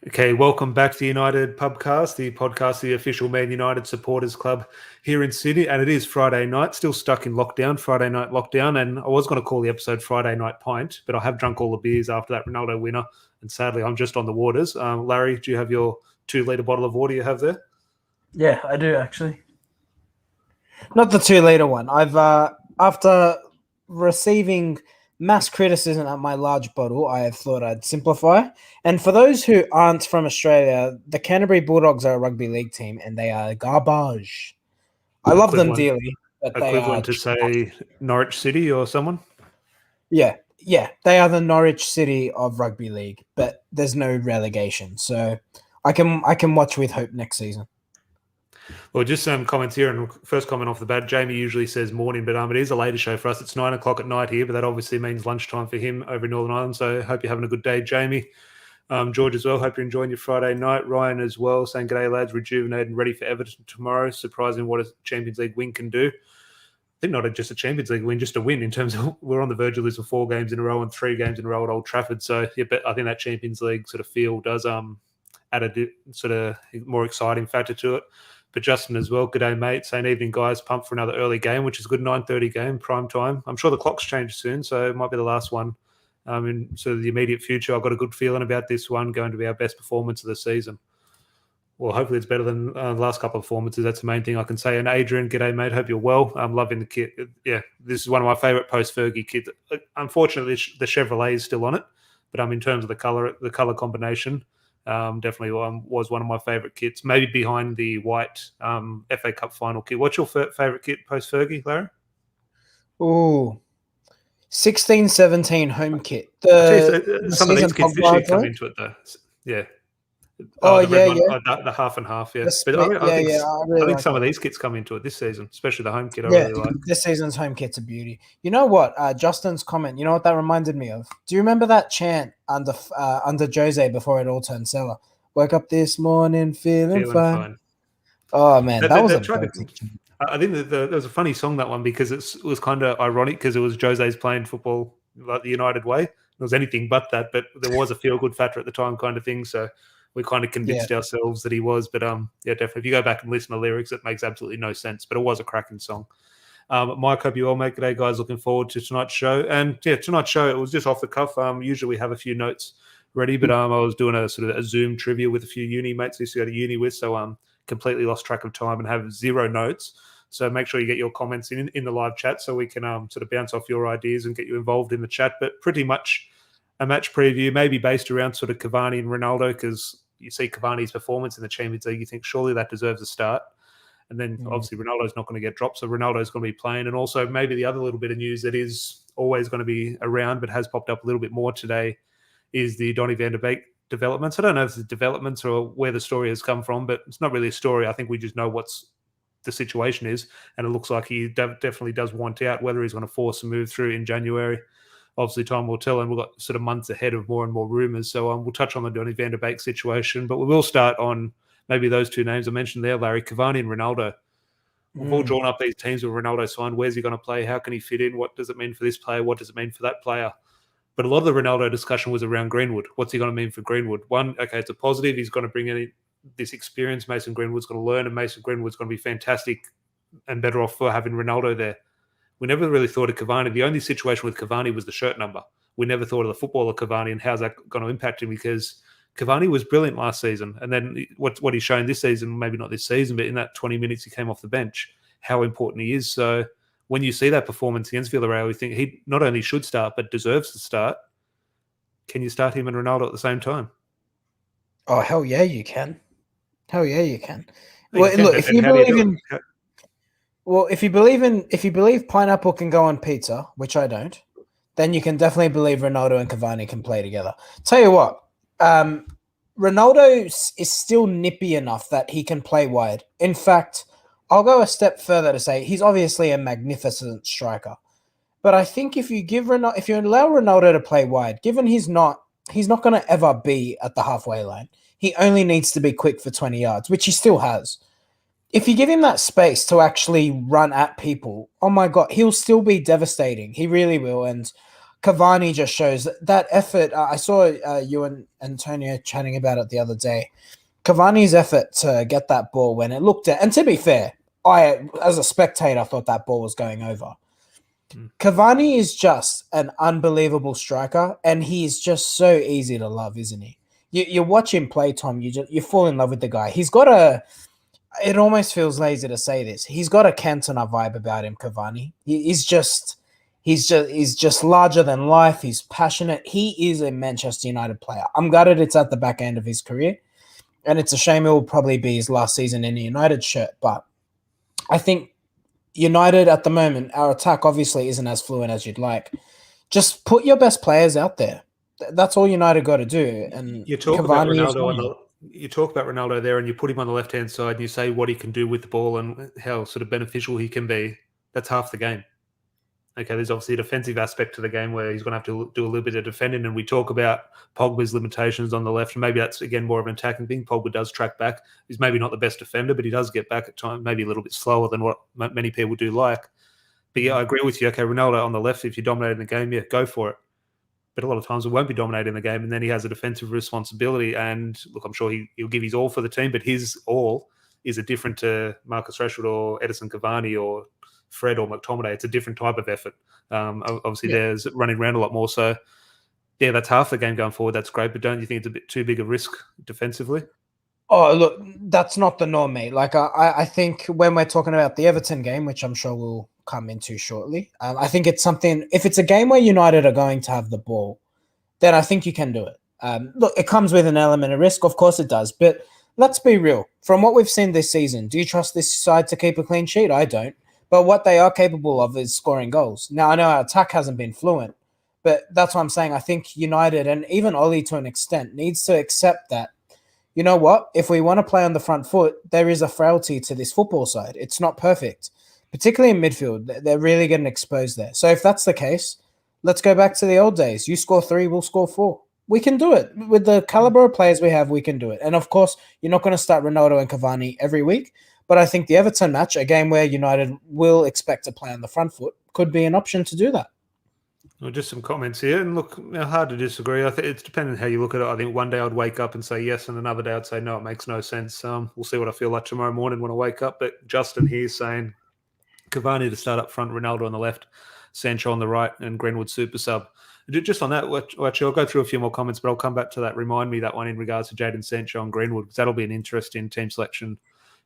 Okay, welcome back to the United Pubcast, the podcast, the official Man United supporters club here in Sydney. And it is Friday night, still stuck in lockdown, Friday night lockdown. And I was going to call the episode Friday Night Pint, but I have drunk all the beers after that Ronaldo winner. And sadly, I'm just on the waters. Larry, do you have your 2-litre bottle of water you have there? Yeah, I do actually. Not the 2-litre one. I've after receiving mass criticism at my large bottle, I have thought I'd simplify. And for those who aren't from Australia, the Canterbury Bulldogs are a rugby league team, and they are garbage. I love them dearly, but they are equivalent to say Norwich City or someone. Yeah, they are the Norwich City of rugby league, but there's no relegation, so I can watch with hope next season. Well, just some comments here, and first comment off the bat, Jamie usually says morning, but it is a later show for us. It's 9:00 at night here, but that obviously means lunchtime for him over in Northern Ireland, so hope you're having a good day, Jamie. George as well, hope you're enjoying your Friday night. Ryan as well, saying, g'day lads, rejuvenated and ready for Everton tomorrow. Surprising what a Champions League win can do. I think not just a Champions League win, just a win in terms of we're on the verge of losing 4 games in a row and 3 games in a row at Old Trafford. So, yeah, but I think that Champions League sort of feel does add a sort of more exciting factor to it. But Justin as well, g'day mate, saying evening guys, pumped for another early game, which is a good 9:30 game, prime time. I'm sure the clock's changed soon, so it might be the last one in sort of the immediate future. I've got a good feeling about this one going to be our best performance of the season. Well, hopefully it's better than the last couple of performances. That's the main thing I can say. And Adrian, g'day mate, hope you're well. I'm loving the kit. Yeah, this is one of my favourite post-Fergie kits. Unfortunately, the Chevrolet is still on it, but in terms of the colour combination, definitely was one of my favourite kits, maybe behind the white FA Cup final kit. What's your favourite kit post-Fergie, Larry? Oh, 16-17 home kit. Some of these kits this year come into it, though. Yeah. The half and half, yeah. But I think some of these kits come into it this season, especially the home kit. I really like. This season's home kit's a beauty. You know what? Justin's comment. You know what that reminded me of? Do you remember that chant under Jose before it all turned sour? Woke up this morning feeling fine. Oh man, that was a perfect chant. I think there was a funny song, that one, because it was kind of ironic because it was Jose's playing football like the United way. It was anything but that, but there was a feel-good factor at the time kind of thing, so we kind of convinced ourselves that he was. But, definitely, if you go back and listen to lyrics, it makes absolutely no sense, but it was a cracking song. Mike, hope you all make today, guys. Looking forward to tonight's show. And, tonight's show, it was just off the cuff. Usually we have a few notes ready, but I was doing a sort of a Zoom trivia with a few uni mates I used to go to uni with, so completely lost track of time and have 0 notes. So make sure you get your comments in the live chat so we can sort of bounce off your ideas and get you involved in the chat. But pretty much a match preview, maybe based around sort of Cavani and Ronaldo, because you see Cavani's performance in the Champions League, you think surely that deserves a start. And then obviously Ronaldo's not going to get dropped, so Ronaldo's going to be playing. And also maybe the other little bit of news that is always going to be around but has popped up a little bit more today is the Donny van de Beek developments. I don't know if it's developments or where the story has come from, but it's not really a story. I think we just know what's the situation is, and it looks like he definitely does want out. Whether he's going to force a move through in January, obviously time will tell, and we've got sort of months ahead of more and more rumours. So we'll touch on the Donny van de Beek situation, but we will start on maybe those 2 names I mentioned there, Larry, Cavani and Ronaldo. We've all drawn up these teams with Ronaldo signed. Where's he going to play? How can he fit in? What does it mean for this player? What does it mean for that player? But a lot of the Ronaldo discussion was around Greenwood. What's he going to mean for Greenwood? One, okay, it's a positive. He's going to bring in this experience. Mason Greenwood's going to learn, and Mason Greenwood's going to be fantastic and better off for having Ronaldo there. We never really thought of Cavani. The only situation with Cavani was the shirt number. We never thought of the footballer Cavani and how's that going to impact him, because Cavani was brilliant last season. And then what he's shown this season, maybe not this season, but in that 20 minutes he came off the bench, how important he is. So when you see that performance against Villarreal, you think he not only should start, but deserves to start. Can you start him and Ronaldo at the same time? Oh, hell yeah, you can. Hell yeah, you can. Well, look, if you believe pineapple can go on pizza, which I don't, then you can definitely believe Ronaldo and Cavani can play together. Tell you what, Ronaldo is still nippy enough that he can play wide. In fact, I'll go a step further to say he's obviously a magnificent striker. But I think if you allow Ronaldo to play wide, given he's not going to ever be at the halfway line. He only needs to be quick for 20 yards, which he still has. If you give him that space to actually run at people, oh my God, he'll still be devastating. He really will. And Cavani just shows that effort. I saw you and Antonio chatting about it the other day. Cavani's effort to get that ball when it looked at, and to be fair, I, as a spectator, thought that ball was going over. Cavani is just an unbelievable striker, and he's just so easy to love, isn't he? You watch him play, Tom, you fall in love with the guy. He's got it almost feels lazy to say this. He's got a Cantona vibe about him, Cavani. He's just larger than life. He's passionate. He is a Manchester United player. I'm gutted it's at the back end of his career, and it's a shame it will probably be his last season in a United shirt. But I think United at the moment, our attack obviously isn't as fluent as you'd like. Just put your best players out there. That's all United got to do. And you talk about Ronaldo you talk about Ronaldo there, and you put him on the left-hand side, and you say what he can do with the ball and how sort of beneficial he can be. That's half the game. Okay, there's obviously a defensive aspect to the game where he's going to have to do a little bit of defending, and we talk about Pogba's limitations on the left, and maybe that's, again, more of an attacking thing. Pogba does track back. He's maybe not the best defender, but he does get back at times, maybe a little bit slower than what many people do like. But yeah, I agree with you. Okay, Ronaldo on the left, if you're dominating the game, yeah, go for it. But a lot of times it won't be dominating the game, and then he has a defensive responsibility. And look, I'm sure he'll give his all for the team, but his all is a different to Marcus Rashford or Edison Cavani or Fred or McTominay. It's a different type of effort. Obviously, there's running around a lot more. So, yeah, that's half the game going forward. That's great. But don't you think it's a bit too big a risk defensively? Oh, look, that's not the norm, mate. Like, I think when we're talking about the Everton game, which I'm sure we'll come into shortly, I think it's something, if it's a game where United are going to have the ball, then I think you can do it. Look, it comes with an element of risk. Of course it does. But let's be real. From what we've seen this season, do you trust this side to keep a clean sheet? I don't. But what they are capable of is scoring goals. Now, I know our attack hasn't been fluent, but that's what I'm saying. I think United, and even Ollie to an extent, needs to accept that, you know what? If we want to play on the front foot, there is a frailty to this football side. It's not perfect, particularly in midfield. They're really getting exposed there. So if that's the case, let's go back to the old days. You score 3, we'll score 4. We can do it. With the caliber of players we have, we can do it. And of course, you're not going to start Ronaldo and Cavani every week, but I think the Everton match, a game where United will expect to play on the front foot, could be an option to do that. Well, just some comments here, and look, hard to disagree. I think it's depending on how you look at it. I think one day I'd wake up and say yes, and another day I'd say no, it makes no sense. We'll see what I feel like tomorrow morning when I wake up. But Justin here saying Cavani to start up front, Ronaldo on the left, Sancho on the right, and Greenwood super sub. Just on that, actually, I'll go through a few more comments, but I'll come back to that. Remind me that one in regards to Jadon Sancho and Greenwood, because that'll be an interesting team selection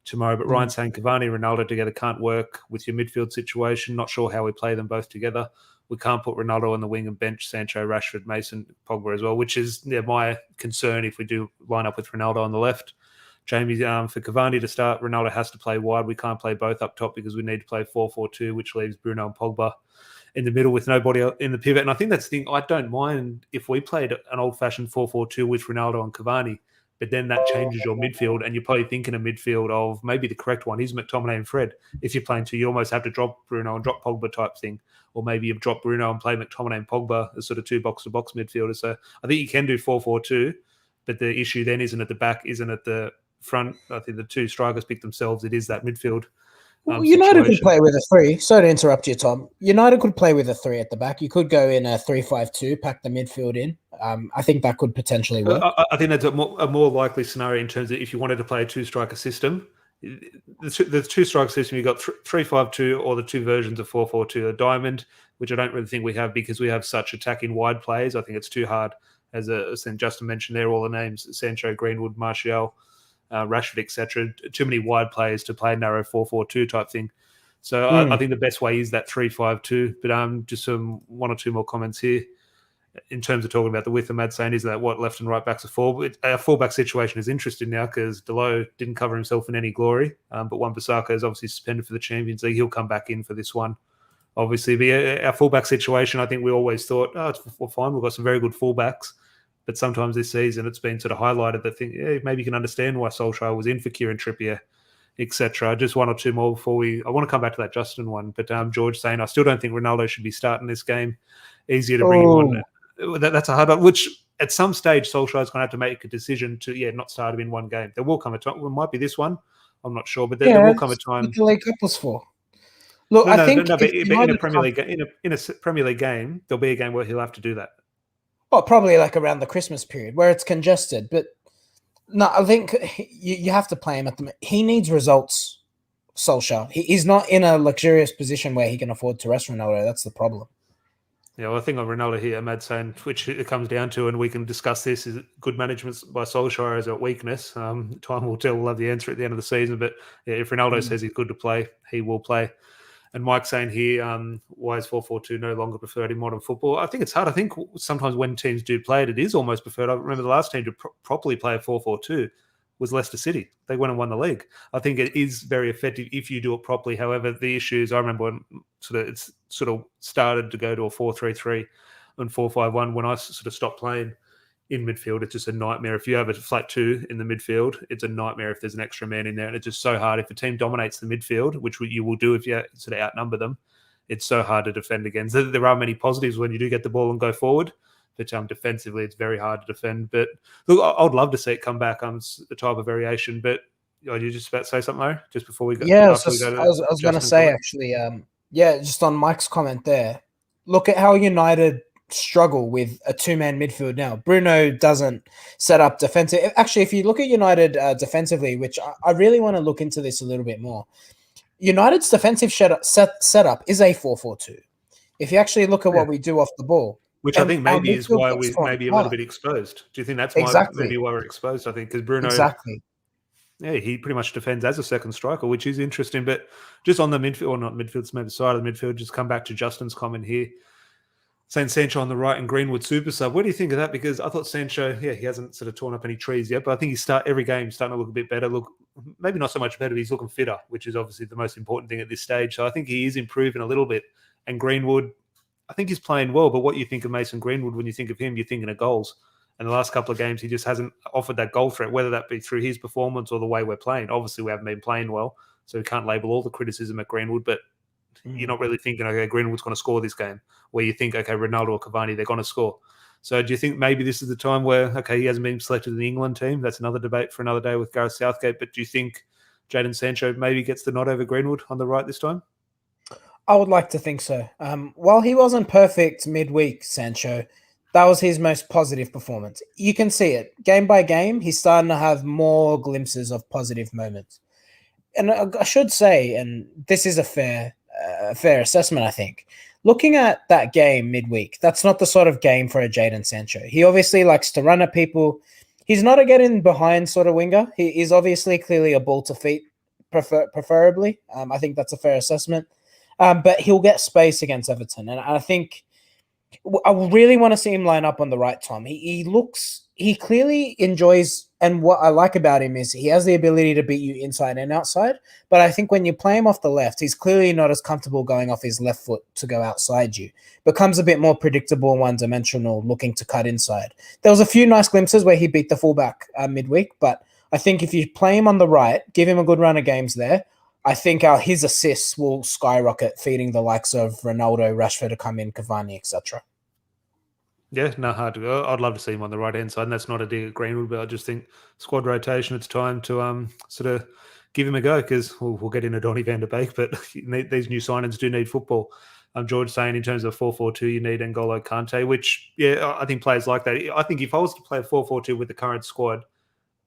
tomorrow. But Ryan saying Cavani and Ronaldo together can't work with your midfield situation. Not sure how we play them both together. We can't put Ronaldo on the wing and bench Sancho, Rashford, Mason, Pogba as well, which is my concern if we do line up with Ronaldo on the left. Jamie, for Cavani to start, Ronaldo has to play wide. We can't play both up top because we need to play 4-4-2, which leaves Bruno and Pogba in the middle with nobody in the pivot. And I think that's the thing. I don't mind if we played an old-fashioned 4-4-2 with Ronaldo and Cavani, but then that changes your midfield, and you're probably thinking a midfield of maybe the correct one is McTominay and Fred. If you're playing 2, you almost have to drop Bruno and drop Pogba type thing. Or maybe you've dropped Bruno and play McTominay and Pogba as sort of 2 box-to-box midfielders. So I think you can do 4-4-2, but the issue then isn't at the back, isn't at the front. I think the 2 strikers pick themselves. It is that midfield. United could play with a 3. Sorry to interrupt you, Tom. United could play with a 3 at the back. You could go in a 3-5-2, pack the midfield in. I think that could potentially work. I think that's a more likely scenario in terms of if you wanted to play a 2-striker system. The 2-striker system, you've got 3-5-2 or the 2 versions of 4-4-2. A diamond, which I don't really think we have because we have such attacking wide players. I think it's too hard. As Justin mentioned there, all the names, Sancho, Greenwood, Martial, Rashford, etc. Too many wide players to play narrow 4-4-2 type thing. So I think the best way is that 3-5-2. But just one or two more comments here. In terms of talking about the width, Mad saying is that what left and right backs are for. Our fullback situation is interesting now because Delo didn't cover himself in any glory, but Wan-Bissaka is obviously suspended for the Champions League. He'll come back in for this one, obviously. But our fullback situation, I think we always thought, we're fine. We've got some very good fullbacks, but sometimes this season it's been sort of highlighted that maybe you can understand why Solskjaer was in for Kieran Trippier, etc. Just one or two more before I want to come back to that Justin one, but George saying I still don't think Ronaldo should be starting this game. Easier to bring him on. That's a hard one, which at some stage Solskjaer's going to have to make a decision to, not start him in one game. There will come a time, it might be this one, I'm not sure, but there will come a time. What the League Cup was for. Look, No, I no, think no. if But in a United Premier League in a Premier League game, there'll be a game where he'll have to do that. well, probably like around the Christmas period where it's congested, but no, I think you have to play him at the. He needs results, Solskjaer. He's not in a luxurious position where he can afford to rest Ronaldo. That's the problem. Yeah, well, I think on Ronaldo here, Matt's saying, which it comes down to, and we can discuss this, is good management by Solskjaer as a weakness. Time will tell. We'll have the answer at the end of the season. But yeah, if Ronaldo says he's good to play, he will play. And Mike's saying here, why is 4-4-2 no longer preferred in modern football? I think it's hard. I think sometimes when teams do play it, it is almost preferred. I remember the last team to properly play a 4-4-2 was Leicester City. They went and won the league. I think it is very effective if you do it properly. However, the issue is, I remember when it's sort of started to go to a 4-3-3 and 4-5-1 when I sort of stopped playing in midfield. It's just a nightmare. If you have a flat two in the midfield, it's a nightmare if there's an extra man in there. And it's just so hard. If a team dominates the midfield, which you will do if you sort of outnumber them, it's so hard to defend against. There are many positives when you do get the ball and go forward, but defensively, it's very hard to defend. But look, I'd love to see it come back on the type of variation. But you just about to say something, Larry, just before we go? Yeah, After we go to I was going to say comment? actually, just on Mike's comment there. Look at how United struggle with a two-man midfield now. Bruno doesn't set up defensive. Actually, if you look at United defensively, which I really want to look into this a little bit more, United's defensive setup is a 4-4-2. If you actually look at what we do off the ball, which I think maybe is why we gets maybe a little bit exposed. Do you think that's maybe why we're exposed? I think because Bruno, yeah, he pretty much defends as a second striker, which is interesting. But just on the midfield, or not midfield, maybe side of the midfield, just come back to Justin's comment here, saying Sancho on the right and Greenwood super sub. What do you think of that? Because I thought Sancho, yeah, he hasn't sort of torn up any trees yet, but I think every game starting to look a bit better. Look, maybe not so much better, but he's looking fitter, which is obviously the most important thing at this stage. So I think he is improving a little bit. And Greenwood, I think he's playing well, but what you think of Mason Greenwood when you think of him, you're thinking of goals. And the last couple of games, he just hasn't offered that goal threat, whether that be through his performance or the way we're playing. Obviously, we haven't been playing well, so we can't label all the criticism at Greenwood, but you're not really thinking, okay, Greenwood's going to score this game, where you think, okay, Ronaldo or Cavani, they're going to score. So do you think maybe this is the time where, okay, he hasn't been selected in the England team? That's another debate for another day with Gareth Southgate. But do you think Jadon Sancho maybe gets the nod over Greenwood on the right this time? I would like to think so. While he wasn't perfect midweek, Sancho, that was his most positive performance. You can see it. Game by game, he's starting to have more glimpses of positive moments. And I should say, and this is a fair assessment, I think. Looking at that game midweek, that's not the sort of game for a Jadon Sancho. He obviously likes to run at people. He's not a getting behind sort of winger. He is obviously clearly a ball to feet, preferably. I think that's a fair assessment. But he'll get space against Everton. And I think I really want to see him line up on the right, Tom. He clearly enjoys, and what I like about him is he has the ability to beat you inside and outside. But I think when you play him off the left, he's clearly not as comfortable going off his left foot to go outside you. Becomes a bit more predictable and one-dimensional, looking to cut inside. There was a few nice glimpses where he beat the fullback midweek, but I think if you play him on the right, give him a good run of games there, I think his assists will skyrocket, feeding the likes of Ronaldo, Rashford to come in, Cavani, etc. Yeah, no, hard to go. I'd love to see him on the right-hand side, and that's not a dig at Greenwood, but I just think squad rotation, it's time to sort of give him a go, because we'll get into Donny van de Beek, but these new signings do need football. George saying in terms of 4-4-2, you need N'Golo Kante, which, yeah, I think players like that. I think if I was to play a 4-4-2 with the current squad,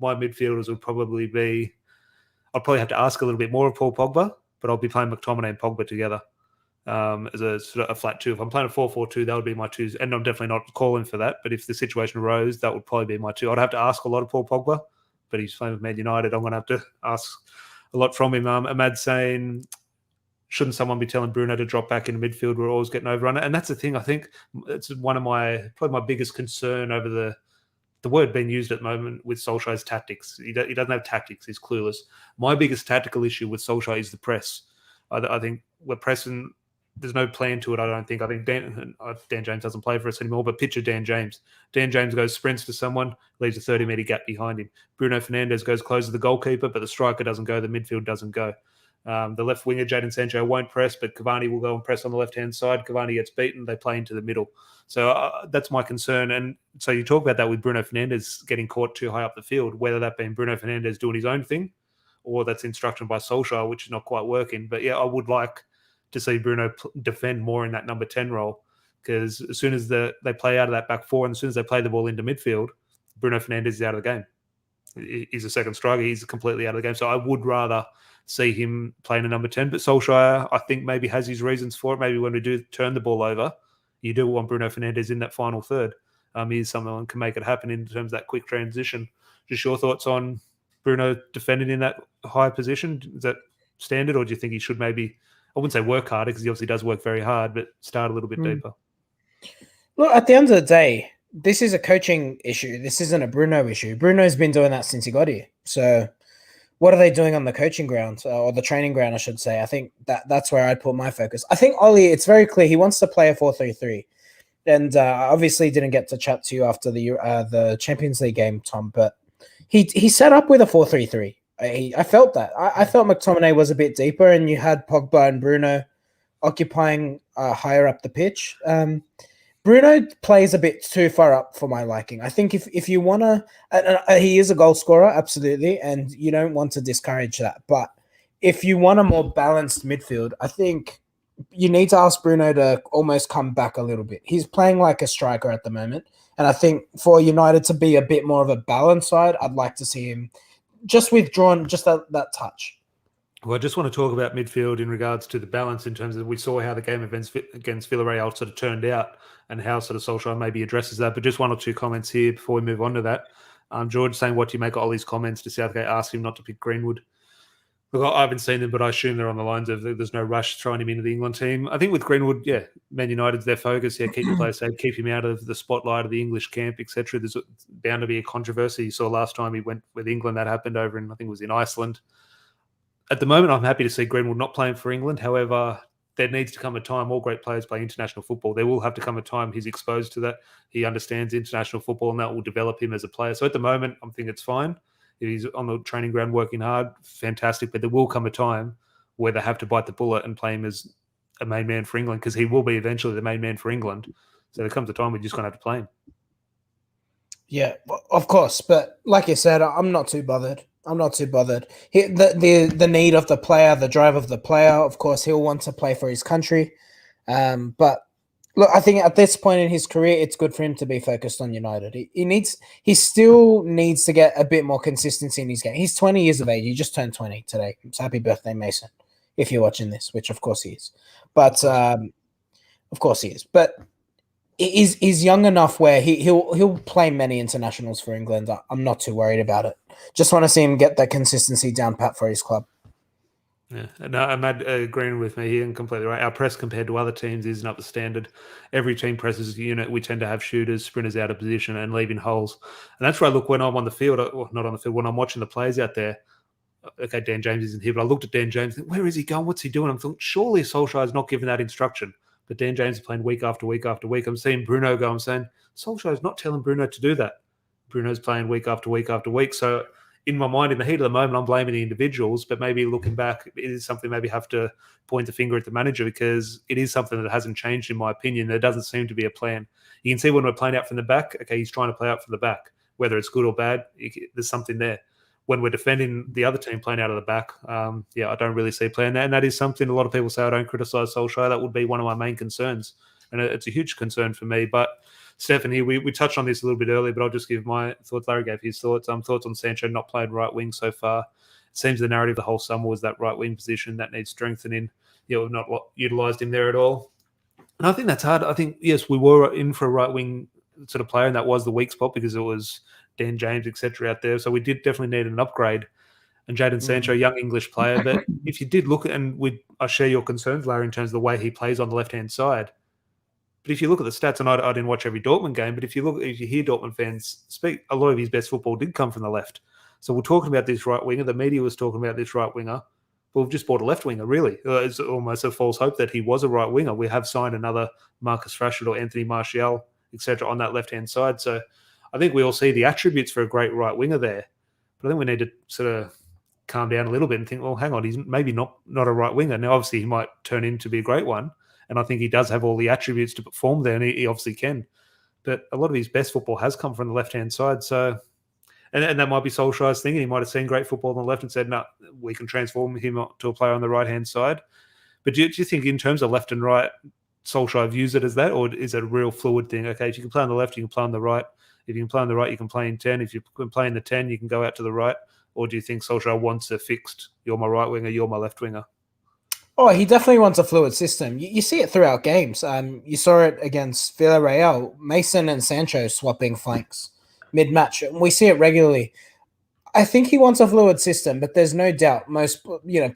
my midfielders would probably be, I'd probably have to ask a little bit more of Paul Pogba, but I'll be playing McTominay and Pogba together. As a sort of a flat two. If I'm playing a 4-4-2, that would be my twos. And I'm definitely not calling for that. But if the situation arose, that would probably be my two. I'd have to ask a lot of Paul Pogba, but he's playing with Man United. I'm going to have to ask a lot from him. Ahmad saying, shouldn't someone be telling Bruno to drop back in midfield? We're always getting overrun. And that's the thing. I think it's one of probably my biggest concern over the word being used at the moment with Solskjaer's tactics. He doesn't have tactics. He's clueless. My biggest tactical issue with Solskjaer is the press. I think we're pressing. There's no plan to it, I don't think. I think Dan James doesn't play for us anymore, but picture Dan James. Dan James goes sprints to someone, leaves a 30-metre gap behind him. Bruno Fernandes goes close to the goalkeeper, but the striker doesn't go, the midfield doesn't go. The left winger, Jadon Sancho, won't press, but Cavani will go and press on the left-hand side. Cavani gets beaten, they play into the middle. So that's my concern. And so you talk about that with Bruno Fernandes getting caught too high up the field, whether that being Bruno Fernandes doing his own thing or that's instruction by Solskjaer, which is not quite working. But yeah, I would like to see Bruno defend more in that number 10 role, because as soon as they play out of that back four and as soon as they play the ball into midfield, Bruno Fernandes is out of the game. He's a second striker. He's completely out of the game. So I would rather see him playing a number 10. But Solskjaer, I think, maybe has his reasons for it. Maybe when we do turn the ball over, you do want Bruno Fernandes in that final third. He's someone who can make it happen in terms of that quick transition. Just your thoughts on Bruno defending in that high position? Is that standard, or do you think he should maybe, I wouldn't say work harder because he obviously does work very hard, but start a little bit deeper? Look, at the end of the day, this is a coaching issue. This isn't a Bruno issue. Bruno's been doing that since he got here. So what are they doing on the coaching ground, or the training ground, I should say? I think that's where I'd put my focus. I think Ollie, it's very clear he wants to play a 4-3-3. And obviously didn't get to chat to you after the Champions League game, Tom, but he set up with a 4-3-3. I felt that. I felt McTominay was a bit deeper, and you had Pogba and Bruno occupying higher up the pitch. Bruno plays a bit too far up for my liking. I think if you want to, he is a goal scorer, absolutely, and you don't want to discourage that. But if you want a more balanced midfield, I think you need to ask Bruno to almost come back a little bit. He's playing like a striker at the moment, and I think for United to be a bit more of a balanced side, I'd like to see him just withdrawn, just that touch. Well, I just want to talk about midfield in regards to the balance in terms of we saw how the game against Villarreal sort of turned out and how sort of Solskjaer maybe addresses that. But just one or two comments here before we move on to that. George saying, what do you make of Ollie's comments to Southgate asking him not to pick Greenwood? Look, I haven't seen them, but I assume they're on the lines of there's no rush throwing him into the England team. I think with Greenwood, yeah, Man United's their focus. Yeah, keep your players safe, keep him out of the spotlight of the English camp, etc. There's bound to be a controversy. You saw last time he went with England, that happened over in, I think it was in Iceland. At the moment, I'm happy to see Greenwood not playing for England. However, there needs to come a time, all great players play international football. There will have to come a time he's exposed to that. He understands international football, and that will develop him as a player. So at the moment, I think it's fine. If he's on the training ground working hard, fantastic. But there will come a time where they have to bite the bullet and play him as a main man for England, because he will be eventually the main man for England. So there comes a time we're just going to have to play him. Yeah, of course. But like you said, I'm not too bothered. The need of the player, the drive of the player, of course, he'll want to play for his country. But look, I think at this point in his career, it's good for him to be focused on United. He still needs to get a bit more consistency in his game. He's 20 years of age. He just turned 20 today. So happy birthday, Mason, if you're watching this, which of course he is. But of course he is. But he's young enough where he'll play many internationals for England. I'm not too worried about it. Just want to see him get that consistency down pat for his club. Yeah, no, I'm agreeing with me here and completely right. Our press compared to other teams isn't up to standard. Every team presses a unit. We tend to have shooters, sprinters out of position and leaving holes. And that's where I look when I'm on the field, or not on the field, when I'm watching the players out there. Okay, Dan James isn't here, but I looked at Dan James and think, where is he going? What's he doing? I'm thinking, surely Solskjaer is not giving that instruction. But Dan James is playing week after week after week. I'm seeing Bruno go. I'm saying, Solskjaer is not telling Bruno to do that. Bruno's playing week after week after week. So in my mind, in the heat of the moment, I'm blaming the individuals, but maybe looking back, it is something maybe have to point the finger at the manager, because it is something that hasn't changed, in my opinion. There doesn't seem to be a plan. You can see when we're playing out from the back, okay, he's trying to play out from the back. Whether it's good or bad, there's something there. When we're defending the other team playing out of the back, I don't really see a plan there. And that is something a lot of people say I don't criticise Solskjaer. That would be one of my main concerns. And it's a huge concern for me. But Stefan here, we touched on this a little bit earlier, but I'll just give my thoughts. Larry gave his thoughts. Thoughts on Sancho not playing right wing so far. It seems the narrative the whole summer was that right wing position that needs strengthening. We've not utilised him there at all. And I think that's hard. I think, yes, we were in for a right wing sort of player, and that was the weak spot because it was Dan James, etc. out there. So we did definitely need an upgrade. And Jadon Sancho, young English player. But if you did look at, and I share your concerns, Larry, in terms of the way he plays on the left-hand side. But if you look at the stats, and I didn't watch every Dortmund game, but if you hear Dortmund fans speak, a lot of his best football did come from the left. So we're talking about this right winger. The media was talking about this right winger. But we've just bought a left winger, really. It's almost a false hope that he was a right winger. We have signed another Marcus Rashford or Anthony Martial, etc., on that left-hand side. So I think we all see the attributes for a great right winger there. But I think we need to sort of calm down a little bit and think, well, hang on, he's maybe not a right winger. Now, obviously, he might turn into be a great one. And I think he does have all the attributes to perform there, and he obviously can. But a lot of his best football has come from the left-hand side. So, and that might be Solskjaer's thing. He might have seen great football on the left and said, no, we can transform him to a player on the right-hand side. But do you think in terms of left and right, Solskjaer views it as that, or is it a real fluid thing? Okay, if you can play on the left, you can play on the right. If you can play on the right, you can play in 10. If you can play in the 10, you can go out to the right. Or do you think Solskjaer wants a fixed, you're my right winger, you're my left winger? Oh, he definitely wants a fluid system. You see it throughout games. You saw it against Villarreal, Mason and Sancho swapping flanks mid-match. We see it regularly. I think he wants a fluid system, but there's no doubt most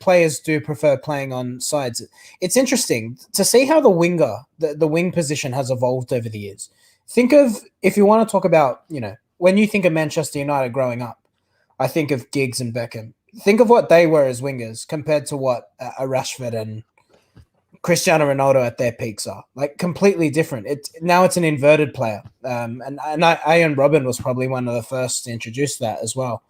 players do prefer playing on sides. It's interesting to see how the wing position has evolved over the years. Think of, if you want to talk about, when you think of Manchester United growing up, I think of Giggs and Beckham. Think of what they were as wingers compared to what a Rashford and Cristiano Ronaldo at their peaks are. Like, completely different. Now it's an inverted player. And Ian Robin was probably one of the first to introduce that as well.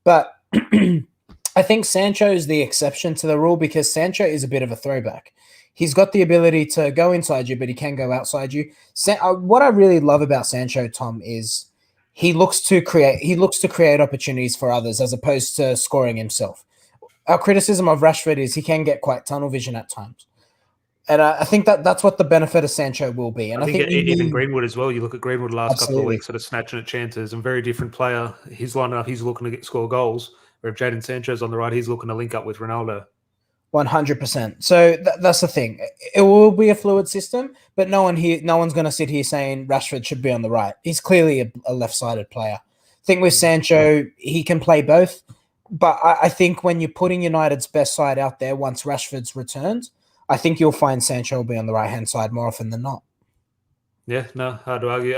But I think Sancho is the exception to the rule because Sancho is a bit of a throwback. He's got the ability to go inside you, but he can go outside you. What I really love about Sancho, Tom, is he looks to create opportunities for others as opposed to scoring himself. Our criticism of Rashford is he can get quite tunnel vision at times. And I think that's what the benefit of Sancho will be. And I think even Greenwood as well. You look at Greenwood the last couple of weeks, sort of snatching at chances, and very different player. He's lining up, he's looking to score goals. Where if Jadon Sancho's on the right, he's looking to link up with Ronaldo. 100%. So that's the thing. It will be a fluid system, but no one's going to sit here saying Rashford should be on the right. He's clearly a left-sided player. I think with Sancho, he can play both, but I think when you're putting United's best side out there once Rashford's returned, I think you'll find Sancho will be on the right-hand side more often than not. Yeah, no, hard to argue.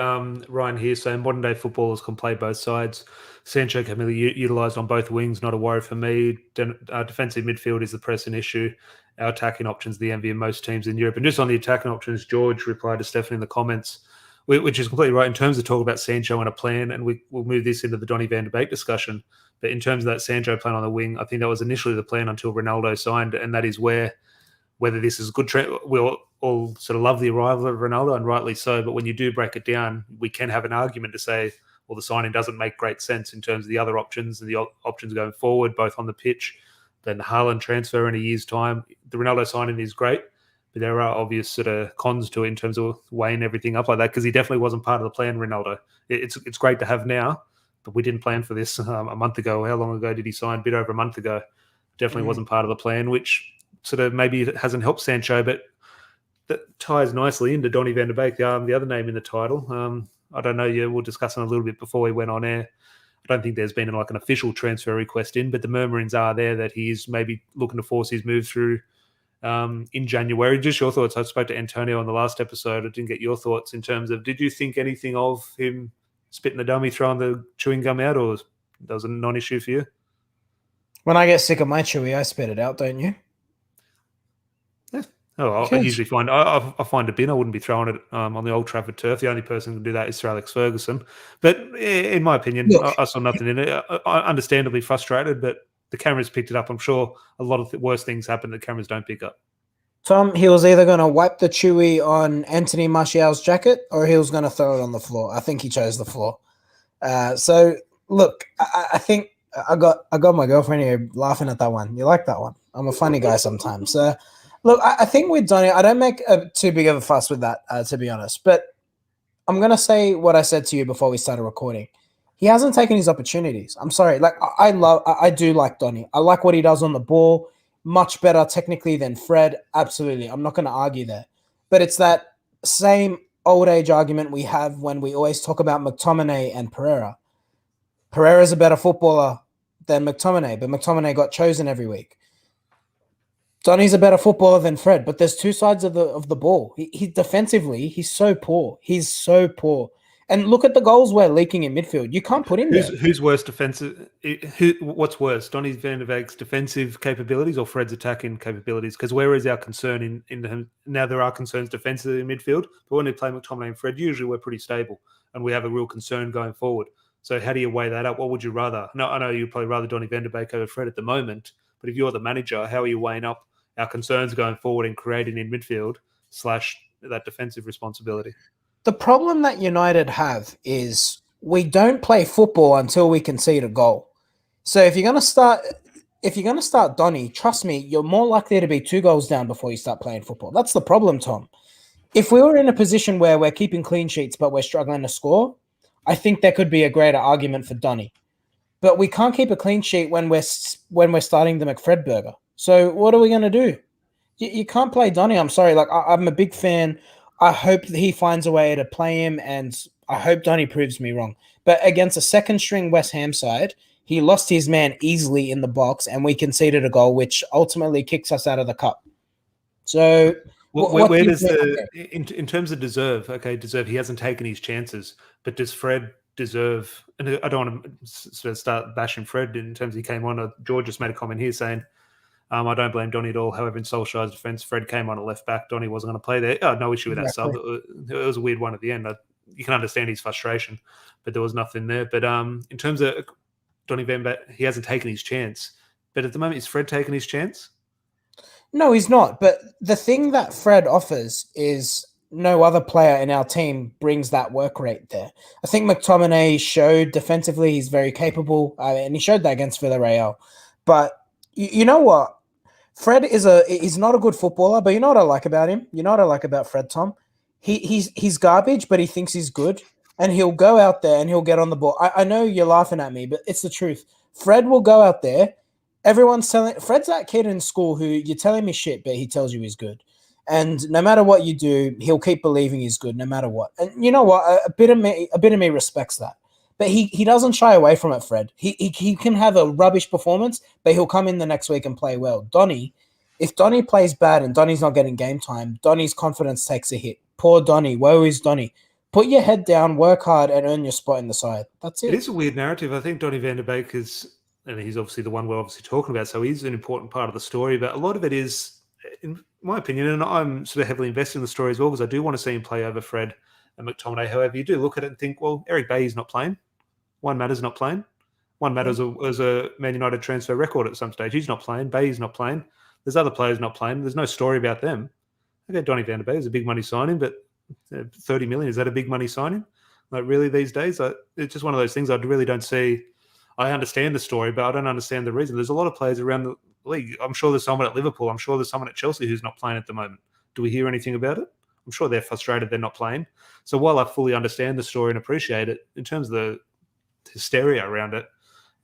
Ryan here saying modern-day footballers can play both sides. Sancho can be utilised on both wings, not a worry for me. Defensive midfield is the pressing issue. Our attacking options, the envy of most teams in Europe. And just on the attacking options, George replied to Stephanie in the comments, which is completely right in terms of talk about Sancho and a plan, and we'll move this into the Donny van de Beek discussion. But in terms of that Sancho plan on the wing, I think that was initially the plan until Ronaldo signed, and that is whether this is a good trend. We'll all sort of love the arrival of Ronaldo, and rightly so. But when you do break it down, we can have an argument to say, well, the signing doesn't make great sense in terms of the other options and the options going forward, both on the pitch. Then the Haaland transfer in a year's time. The Ronaldo signing is great, but there are obvious sort of cons to it in terms of weighing everything up like that, because he definitely wasn't part of the plan, Ronaldo. It's great to have now, but we didn't plan for this a month ago. How long ago did he sign? A bit over a month ago. Definitely wasn't part of the plan, which sort of maybe it hasn't helped Sancho, but that ties nicely into Donny van de Beek, the other name in the title. I don't know. Yeah, we'll discuss it a little bit before we went on air. I don't think there's been like an official transfer request in, but the murmurings are there that he's maybe looking to force his move through in January. Just your thoughts. I spoke to Antonio on the last episode. I didn't get your thoughts in terms of, did you think anything of him spitting the dummy, throwing the chewing gum out, or that was a non-issue for you? When I get sick of my chewy, I spit it out, don't you? Oh, I usually find I find a bin. I wouldn't be throwing it on the Old Trafford turf. The only person who can do that is Sir Alex Ferguson. But in my opinion, I saw nothing in it. I understandably frustrated, but the cameras picked it up. I'm sure a lot of worse things happen that cameras don't pick up. Tom, he was either going to wipe the chewy on Anthony Martial's jacket or he was going to throw it on the floor. I think he chose the floor. So, look, I think I got my girlfriend here laughing at that one. You like that one? I'm a funny guy sometimes. Look, I think with Donny, I don't make too big of a fuss with that, to be honest. But I'm going to say what I said to you before we started recording. He hasn't taken his opportunities. I'm sorry. Like, I do like Donny. I like what he does on the ball. Much better technically than Fred. Absolutely. I'm not going to argue there. But it's that same old age argument we have when we always talk about McTominay and Pereira. Pereira's a better footballer than McTominay, but McTominay got chosen every week. Donny's a better footballer than Fred, but there's two sides of the ball. He defensively, he's so poor. He's so poor. And look at the goals we're leaking in midfield. You can't put him there. Who's worse defensive? What's worse, Donny van de Beek's defensive capabilities or Fred's attacking capabilities? Because where is our concern in now? There are concerns defensively in midfield, but when we play McTominay and Fred, usually we're pretty stable and we have a real concern going forward. So how do you weigh that up? What would you rather? No, I know you'd probably rather Donny van de Beek over Fred at the moment, but if you're the manager, how are you weighing up our concerns going forward and creating in midfield / that defensive responsibility? The problem that United have is we don't play football until we concede a goal. So if you're going to start, if you're going to start Donny, trust me, you're more likely to be 2 goals down before you start playing football. That's the problem, Tom. If we were in a position where we're keeping clean sheets but we're struggling to score, I think there could be a greater argument for Donny. But we can't keep a clean sheet when we're starting the McFred burger. So what are we going to do? You can't play Donny. I'm sorry. Like I'm a big fan. I hope that he finds a way to play him, and I hope Donny proves me wrong. But against a second string West Ham side, he lost his man easily in the box, and we conceded a goal, which ultimately kicks us out of the cup. So where does in terms of deserve? Okay, deserve. He hasn't taken his chances, but does Fred deserve? And I don't want to start bashing Fred in terms of he came on. George just made a comment here saying, I don't blame Donny at all. However, in Solskjaer's defence, Fred came on at left back. Donny wasn't going to play there. Oh, no issue with that sub. It was a weird one at the end. You can understand his frustration, but there was nothing there. But in terms of Donny van Beek, he hasn't taken his chance. But at the moment, is Fred taking his chance? No, he's not. But the thing that Fred offers is no other player in our team brings that work rate there. I think McTominay showed defensively he's very capable, and he showed that against Villarreal. But you know what? Fred he's not a good footballer, but you know what I like about him? You know what I like about Fred, Tom? He's garbage, but he thinks he's good. And he'll go out there and he'll get on the ball. I know you're laughing at me, but it's the truth. Fred will go out there. Everyone's telling Fred's that kid in school who you're telling me shit, but he tells you he's good. And no matter what you do, he'll keep believing he's good, no matter what. And you know what? A bit of me respects that. But he doesn't shy away from it, Fred. He can have a rubbish performance, but he'll come in the next week and play well. Donny, if Donny plays bad and Donny's not getting game time, Donny's confidence takes a hit. Poor Donny. Woe is Donny. Put your head down, work hard, and earn your spot in the side. That's it. It is a weird narrative. I think Donny van der Beek is, and he's obviously the one we're obviously talking about, so he's an important part of the story. But a lot of it is, in my opinion, and I'm sort of heavily invested in the story as well because I do want to see him play over Fred and McTominay. However, you do look at it and think, well, Eric Bailly's not playing. One Matter's not playing. One Matter's as a Man United transfer record at some stage. He's not playing. Bailly's not playing. There's other players not playing. There's no story about them. Okay, Donny van der Beek is a big money signing, but 30 million, is that a big money signing? Like really these days? It's just one of those things I really don't see. I understand the story, but I don't understand the reason. There's a lot of players around the league. I'm sure there's someone at Liverpool. I'm sure there's someone at Chelsea who's not playing at the moment. Do we hear anything about it? I'm sure they're frustrated they're not playing. So while I fully understand the story and appreciate it, in terms of the hysteria around it,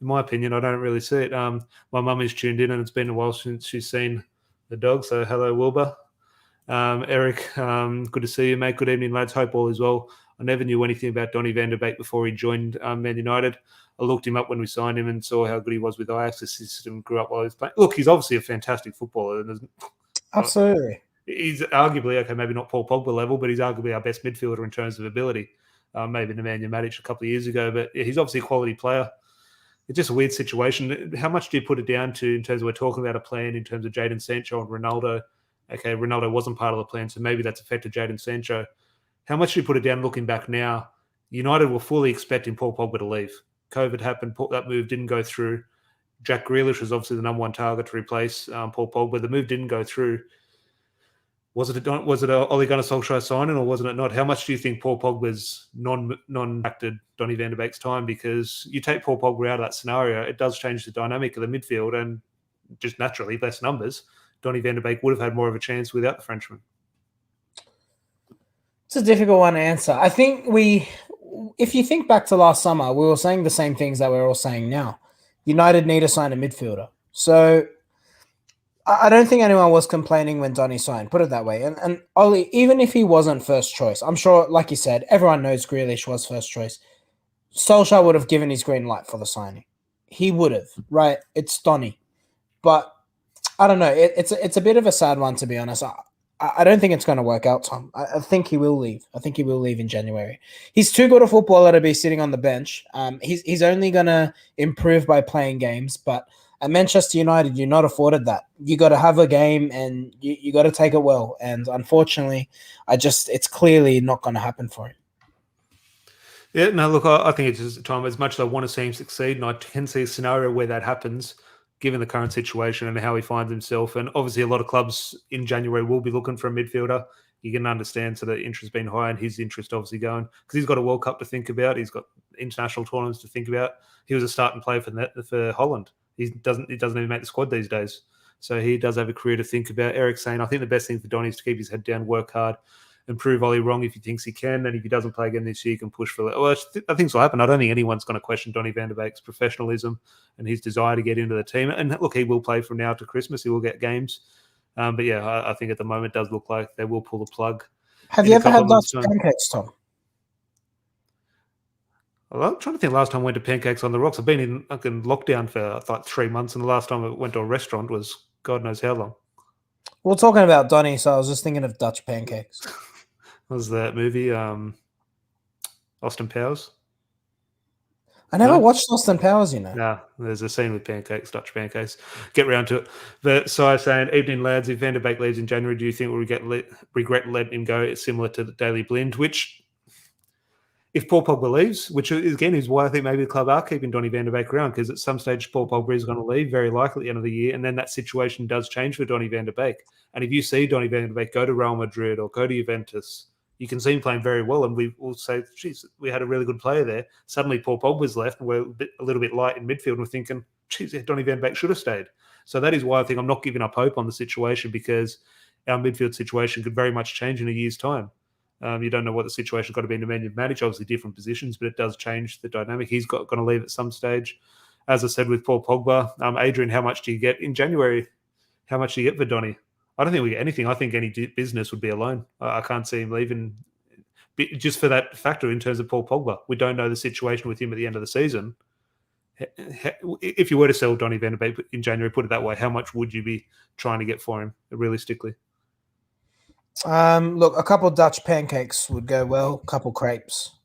in my opinion, I don't really see it. My mum is tuned in and it's been a while since she's seen the dog. So hello, Wilbur. Eric, good to see you, mate. Good evening, lads. Hope all is well. I never knew anything about Donny van der Beek before he joined Man United. I looked him up when we signed him and saw how good he was with Ajax. The system grew up while he was playing. Look, he's obviously a fantastic footballer. And absolutely. He's arguably, okay, maybe not Paul Pogba level, but he's arguably our best midfielder in terms of ability. Maybe Nemanja Matic a couple of years ago, but he's obviously a quality player. It's just a weird situation. How much do you put it down to in terms of we're talking about a plan in terms of Jadon Sancho and Ronaldo? Okay, Ronaldo wasn't part of the plan, so maybe that's affected Jadon Sancho. How much do you put it down looking back now? United were fully expecting Paul Pogba to leave. COVID happened. That move didn't go through. Jack Grealish was obviously the number one target to replace Paul Pogba. The move didn't go through. Was it a Ole Gunnar Solskjaer signing or wasn't it not? How much do you think Paul Pogba's non-acted Donny van der Beek's time? Because you take Paul Pogba out of that scenario, it does change the dynamic of the midfield and just naturally less numbers. Donny van der Beek would have had more of a chance without the Frenchman. It's a difficult one to answer. I think if you think back to last summer, we were saying the same things that we're all saying now. United need to sign a midfielder. So I don't think anyone was complaining when Donny signed, put it that way. And Ollie, even if he wasn't first choice, I'm sure, like you said, everyone knows Grealish was first choice. Solskjaer would have given his green light for the signing. He would have, right? It's Donny. But I don't know. It's a bit of a sad one, to be honest. I don't think it's going to work out, Tom. I think he will leave. I think he will leave in January. He's too good a footballer to be sitting on the bench. He's only going to improve by playing games. But at Manchester United, you're not afforded that. You got to have a game and you got to take it well. And unfortunately, it's clearly not going to happen for him. Yeah, no, look, I think it's just time. As much as I want to see him succeed, and I can see a scenario where that happens, given the current situation and how he finds himself. And obviously a lot of clubs in January will be looking for a midfielder. You can understand, so the interest being high and his interest obviously going, because he's got a World Cup to think about. He's got international tournaments to think about. He was a starting player for Holland He doesn't even make the squad these days. So he does have a career to think about. Eric's saying, I think the best thing for Donny is to keep his head down, work hard, and prove Ollie wrong if he thinks he can. And if he doesn't play again this year, he can push for it. Well, I think this will happen. I don't think anyone's going to question Donny van der Beek's professionalism and his desire to get into the team. And look, he will play from now to Christmas. He will get games. But yeah, I think at the moment it does look like they will pull the plug. Have you ever had Dutch pancakes, Tom? Well, I'm trying to think last time I went to Pancakes on the Rocks. I've been in lockdown for like 3 months, and the last time I went to a restaurant was God knows how long. We're talking about Donny, so I was just thinking of Dutch pancakes. What was that movie? Austin Powers? I never watched Austin Powers, you know. Nah, there's a scene with pancakes, Dutch pancakes. Get round to it. But so I was saying, evening lads, if Van der Beek leaves in January, do you think we'll regret letting him go? It's similar to the Daily Blind, which, if Paul Pogba leaves, which again is why I think maybe the club are keeping Donny van der Beek around, because at some stage Paul Pogba is going to leave, very likely at the end of the year, and then that situation does change for Donny van der Beek. And if you see Donny van der Beek go to Real Madrid or go to Juventus, you can see him playing very well, and we will say, geez, we had a really good player there. Suddenly Paul Pogba's left, and we're a little bit light in midfield, and we're thinking, geez, Donny van der Beek should have stayed. So that is why I think I'm not giving up hope on the situation, because our midfield situation could very much change in a year's time. You don't know what the situation's got to be in the man you've managed, obviously different positions, but it does change the dynamic. He's going to leave at some stage. As I said with Paul Pogba, Adrian, how much do you get in January? How much do you get for Donny? I don't think we get anything. I think any business would be a loan. I can't see him leaving just for that factor in terms of Paul Pogba. We don't know the situation with him at the end of the season. If you were to sell Donny van der Beek in January, put it that way, how much would you be trying to get for him realistically? Look, a couple Dutch pancakes would go well. A couple crepes.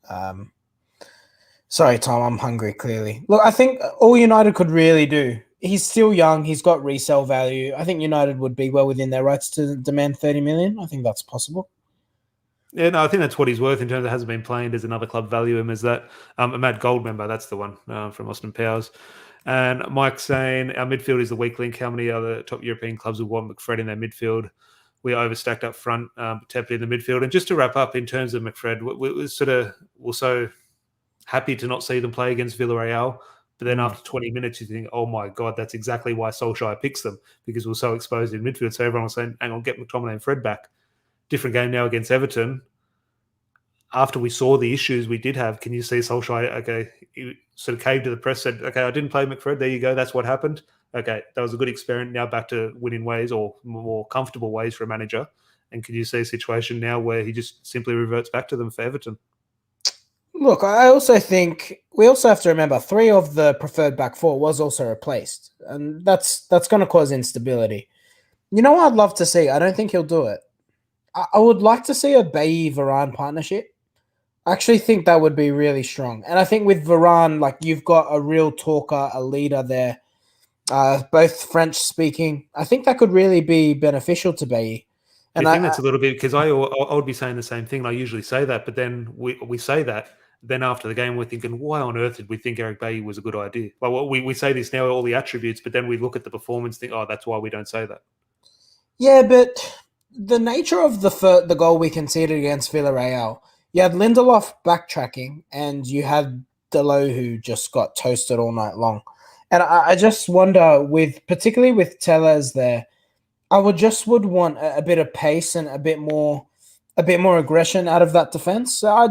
Sorry, Tom, I'm hungry, clearly. Look, I think all United could really do, he's still young, he's got resale value. I think United would be well within their rights to demand 30 million. I think that's possible. Yeah, no, I think that's what he's worth in terms of hasn't been playing. Does another club value him as that? A Mad Gold member, that's the one from Austin Powers. And Mike saying, our midfield is the weak link. How many other top European clubs would want McFred in their midfield? We are overstacked up front, tapped in the midfield. And just to wrap up in terms of McFred, we're so happy to not see them play against Villarreal. But then after 20 minutes, you think, oh my God, that's exactly why Solskjaer picks them, because we're so exposed in midfield. So everyone was saying, hang on, get McTominay and Fred back. Different game now against Everton. After we saw the issues we did have, can you see Solskjaer, okay, he sort of caved to the press, said, okay, I didn't play McFred. There you go. That's what happened. Okay, that was a good experiment. Now back to winning ways or more comfortable ways for a manager. And can you see a situation now where he just simply reverts back to them for Everton? Look, I also think we also have to remember 3 of the preferred back 4 was also replaced. And that's going to cause instability. You know what I'd love to see? I don't think he'll do it. I would like to see a Bailly-Varane partnership. I actually think that would be really strong. And I think with Varane, like, you've got a real talker, a leader there, both French-speaking. I think that could really be beneficial to Bailly. And I think that's a little bit, because I would be saying the same thing. I usually say that, but then we say that. Then after the game, we're thinking, why on earth did we think Eric Bailly was a good idea? Like, we say this now, all the attributes, but then we look at the performance and think, oh, that's why we don't say that. Yeah, but the nature of the goal we conceded against Villarreal, you had Lindelof backtracking and you had Delo who just got toasted all night long. And I just wonder, particularly with Tellez there, I would want a bit of pace and a bit more aggression out of that defense. So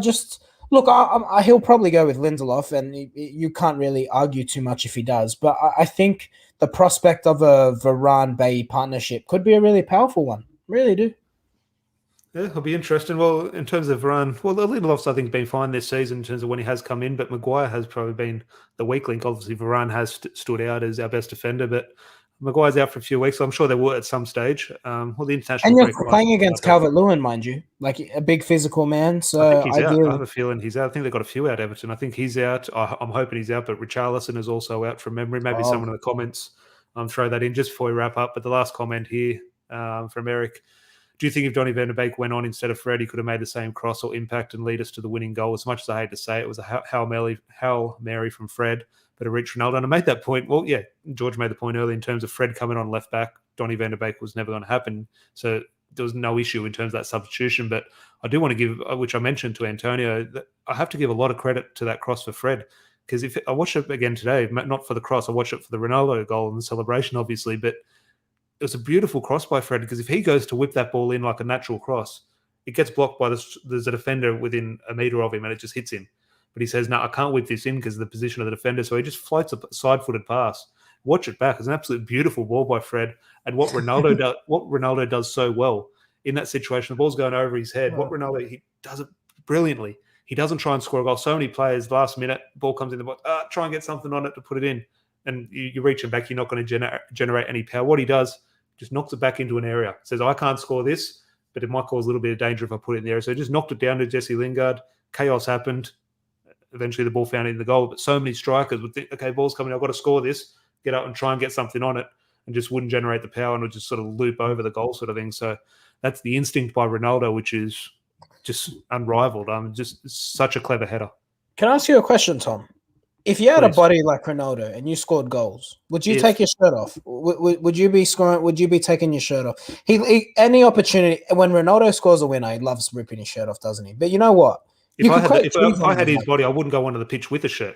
he'll probably go with Lindelof, and you can't really argue too much if he does. But I think the prospect of a Varane-Bailly partnership could be a really powerful one. Really do. Yeah, it'll be interesting. Well, in terms of Varane, Lindelof's, I think, been fine this season in terms of when he has come in, but Maguire has probably been the weak link. Obviously, Varane has stood out as our best defender, but Maguire's out for a few weeks, so I'm sure they will at some stage. The international and you're playing against Calvert-Lewin, mind you, like a big physical man. So I think he's out. I have a feeling he's out. I think they've got a few out, Everton. I think he's out. I'm hoping he's out, but Richarlison is also out from memory. Maybe someone in the comments throw that in just before we wrap up. But the last comment here from Eric: do you think if Donny van der Beek went on instead of Fred, he could have made the same cross or impact and lead us to the winning goal? As much as I hate to say it, was a Hail Mary from Fred, but it reached Ronaldo. And I made that point. Well, yeah, George made the point earlier in terms of Fred coming on left back. Donny van der Beek was never going to happen. So there was no issue in terms of that substitution. But I do want to give, which I mentioned to Antonio, that I have to give a lot of credit to that cross for Fred. Because if I watched it again today, not for the cross, I watched it for the Ronaldo goal and the celebration, obviously, but it was a beautiful cross by Fred, because if he goes to whip that ball in like a natural cross, it gets blocked by there's a defender within a metre of him and it just hits him. But he says, no, I can't whip this in because of the position of the defender. So he just floats a side-footed pass. Watch it back. It's an absolute beautiful ball by Fred. And what Ronaldo does so well in that situation, the ball's going over his head. He does it brilliantly. He doesn't try and score a goal. So many players, last minute, ball comes in the box, try and get something on it to put it in. And you reach it back, you're not going to generate any power. What he does, just knocks it back into an area. Says, I can't score this, but it might cause a little bit of danger if I put it in the area. So he just knocked it down to Jesse Lingard. Chaos happened. Eventually the ball found it in the goal. But so many strikers would think, okay, ball's coming, I've got to score this, get up and try and get something on it, and just wouldn't generate the power and would just sort of loop over the goal sort of thing. So that's the instinct by Ronaldo, which is just unrivaled. Just such a clever header. Can I ask you a question, Tom? If you had a body like Ronaldo and you scored goals, would you take your shirt off? Would you be scoring? Would you be taking your shirt off? Any opportunity when Ronaldo scores a winner, he loves ripping his shirt off, doesn't he? But you know what? If I had his body, I wouldn't go onto the pitch with a shirt.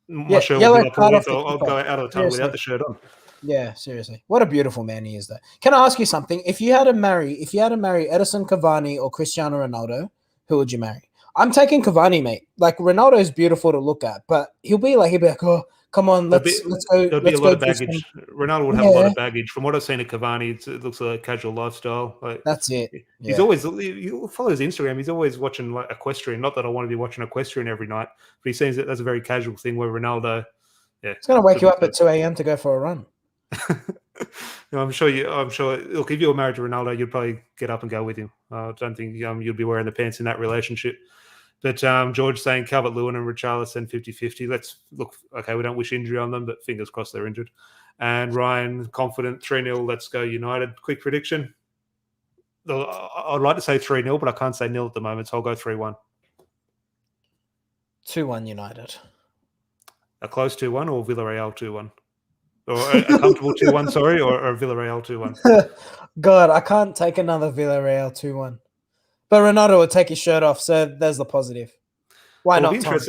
My shirt would be I'll go out of the tunnel without the shirt on. Yeah, seriously. What a beautiful man he is, though. Can I ask you something? If you had to marry Edison Cavani or Cristiano Ronaldo, who would you marry? I'm taking Cavani, mate. Like, Ronaldo is beautiful to look at, but he'll be like, oh, come on, let's go. There'll be a lot of baggage. Ronaldo would have a lot of baggage. From what I've seen of Cavani, it looks like a casual lifestyle. Like, that's it. He's always, you follow his Instagram, he's always watching like equestrian. Not that I want to be watching equestrian every night, but he seems that that's a very casual thing where Ronaldo, it's going to wake you up at 2 a.m. to go for a run. I'm sure. Look, if you were married to Ronaldo, you'd probably get up and go with him. I don't think you'd be wearing the pants in that relationship. But George saying Calvert-Lewin and Richarlison 50-50. Let's look. Okay, we don't wish injury on them, but fingers crossed they're injured. And Ryan, confident 3-0. Let's go United. Quick prediction. I'd like to say 3-0, but I can't say nil at the moment, so I'll go 3-1. 2-1 United. A close 2-1 or Villarreal 2-1? Or a comfortable 2-1, sorry, or a Villarreal 2-1? God, I can't take another Villarreal 2-1. But Ronaldo would take his shirt off, so there's the positive. Why not, Tom?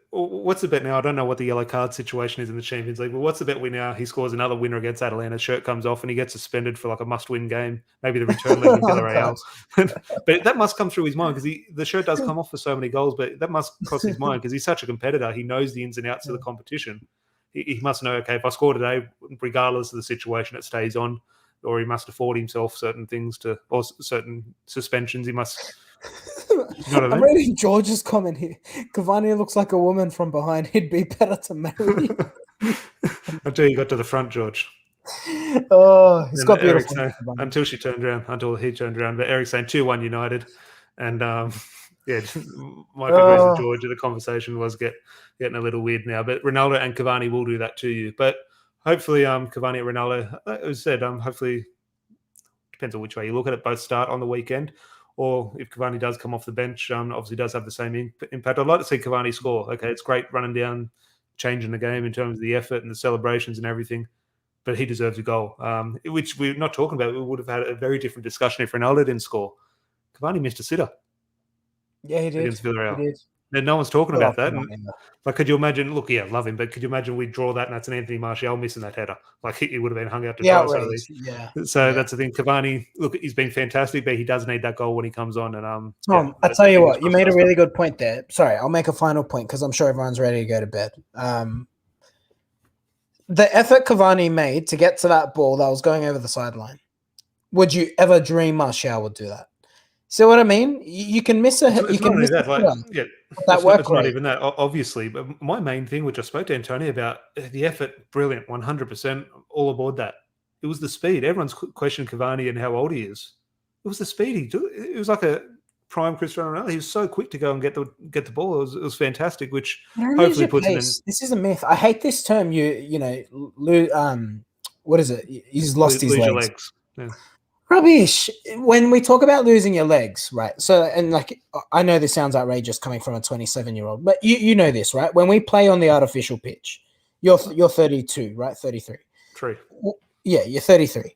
What's the bet now? I don't know what the yellow card situation is in the Champions League, but what's the bet we now? He scores another winner against Atalanta, shirt comes off, and he gets suspended for like a must-win game, maybe the return leg in Villarreal. But that must come through his mind, because the shirt does come off for so many goals, but that must cross his mind because he's such a competitor. He knows the ins and outs of the competition. He must know, okay, if I score today, regardless of the situation, it stays on. Or he must afford himself certain things or certain suspensions. He must. You know what I mean? I'm reading George's comment here. Cavani looks like a woman from behind. He'd be better to marry. Until you got to the front, George. Oh, he's got beautiful. Until he turned around. But Eric's saying 2-1 United. And my congrats to George. The conversation was getting a little weird now. But Ronaldo and Cavani will do that to you. But hopefully, Cavani and Ronaldo, as I said, hopefully, depends on which way you look at it, both start on the weekend. Or if Cavani does come off the bench, obviously does have the same impact. I'd like to see Cavani score. Okay, it's great running down, changing the game in terms of the effort and the celebrations and everything, but he deserves a goal, which we're not talking about. We would have had a very different discussion if Ronaldo didn't score. Cavani missed a sitter. Yeah, he did. Against Villarreal. He did. And no one's talking about that. Like, could you imagine? Look, yeah, love him, but could you imagine we draw that and that's an Anthony Martial missing that header? Like, he would have been hung out to dry. So that's the thing. Cavani, look, he's been fantastic, but he does need that goal when he comes on. And Tom, I tell you what, you made a really good point there. Sorry, I'll make a final point because I'm sure everyone's ready to go to bed. The effort Cavani made to get to that ball that was going over the sideline. Would you ever dream Martial would do that? See what I mean? You can miss a hit. You can miss that. It's not even that, obviously. But my main thing, which I spoke to Antonio about, the effort, brilliant, 100%, all aboard that. It was the speed. Everyone's questioned Cavani and how old he is. It was the speed. It was like a prime Cristiano Ronaldo. He was so quick to go and get the ball. It was fantastic, which hopefully puts him in. This is a myth. I hate this term. What is it? He's lost his legs. Yeah. Rubbish. When we talk about losing your legs, right? So, and like, I know this sounds outrageous coming from a 27-year-old, but you know this, right? When we play on the artificial pitch, you're 32, right? 33. True. Yeah, you're 33.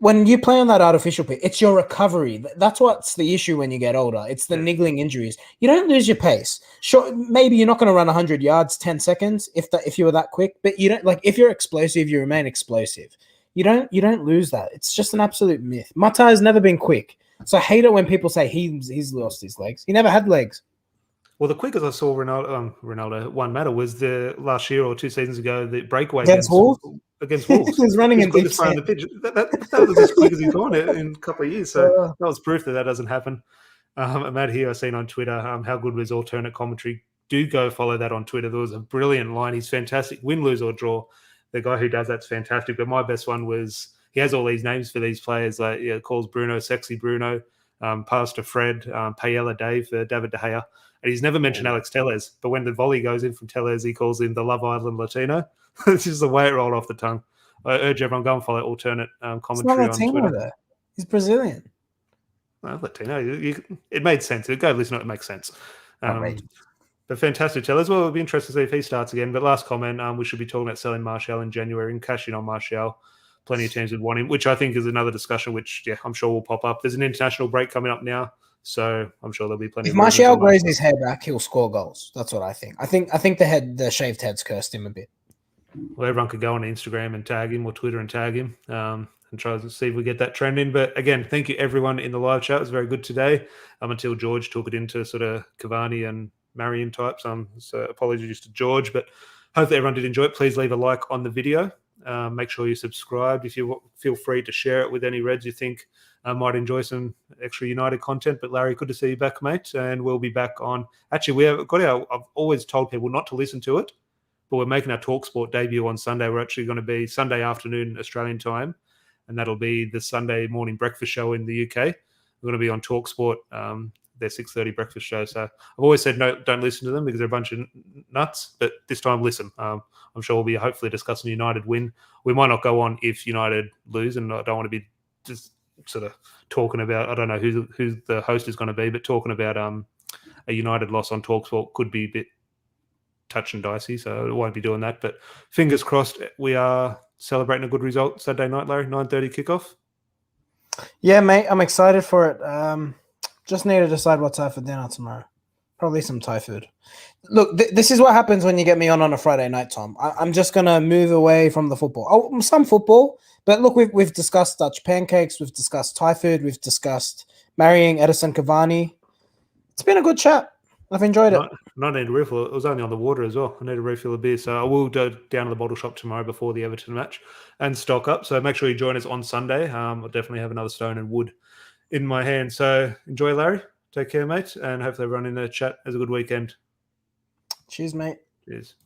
when you play on that artificial pitch, it's your recovery. That's what's the issue when you get older. It's the niggling injuries. You don't lose your pace. Sure, maybe you're not going to run 100 yards 10 seconds if you were that quick, but you don't, like, if you're explosive, you remain explosive. You don't lose that. It's just an absolute myth. Mata has never been quick, so I hate it when people say he's lost his legs. He never had legs. Well, the quickest I saw Ronaldo one matter was the last year or 2 seasons ago, the breakaway Against Wolves. Against Wolves. He was running in deep on the pitch. That was as quick as he's gone in a couple of years. So that was proof that doesn't happen. Matt here, I've seen on Twitter, how good was alternate commentary. Do go follow that on Twitter. There was a brilliant line. He's fantastic. Win, lose, or draw. The guy who does that's fantastic. But my best one was, he has all these names for these players. Like, calls Bruno Sexy Bruno, Pastor Fred, Paella Dave for David De Gea. And he's never mentioned Alex Tellez, but when the volley goes in from Tellez, he calls him the Love Island Latino. It's just the way it rolled off the tongue. I urge everyone, go and follow alternate commentary on Twitter. Though. He's Brazilian. Well, Latino. It made sense. Go listen to it. It makes sense. But fantastic Tellez. Well, it'll be interesting to see if he starts again. But last comment, we should be talking about selling Martial in January and cashing on Martial. Plenty of teams would want him, which I think is another discussion, which I'm sure will pop up. There's an international break coming up now. So I'm sure there'll be plenty. If Martial grows his hair back, he'll score goals. That's what I think. I think the shaved head's cursed him a bit. Well, everyone could go on Instagram and tag him, or Twitter and tag him, and try to see if we get that trend in. But again, thank you everyone in the live chat. It was very good today. Until George took it into sort of Cavani and Marion types. So apologies to George, but hopefully everyone did enjoy it. Please leave a like on the video. Make sure you subscribe. If you feel free to share it with any Reds you think might enjoy some extra United content. But Larry, good to see you back, mate. And we'll be back on. Actually, we have got I've always told people not to listen to it, but we're making our TalkSport debut on Sunday. We're actually going to be Sunday afternoon Australian time, and that'll be the Sunday morning breakfast show in the UK. We're going to be on TalkSport, their 6:30 breakfast show. So I've always said no, don't listen to them because they're a bunch of nuts. But this time, listen. I'm sure we'll be hopefully discussing United win. We might not go on if United lose, and I don't want to be just sort of talking about, I don't know who the host is going to be, but talking about a United loss on TalkSport could be a bit touch and dicey, so I won't be doing that. But fingers crossed, we are celebrating a good result Saturday night, Larry, 9:30 kickoff. Yeah, mate, I'm excited for it. Just need to decide what's out for dinner tomorrow. Probably some Thai food. Look, this is what happens when you get me on a Friday night, Tom. I'm just going to move away from the football. Oh, some football. But look, we've discussed Dutch pancakes. We've discussed Thai food. We've discussed marrying Edison Cavani. It's been a good chat. I've enjoyed it. I need a refill. It was only on the water as well. I need a refill of beer. So I will go down to the bottle shop tomorrow before the Everton match and stock up. So make sure you join us on Sunday. I'll definitely have another stone and wood in my hand. So enjoy, Larry. Take care, mate. And hopefully everyone in the chat has a good weekend. Cheers, mate. Cheers.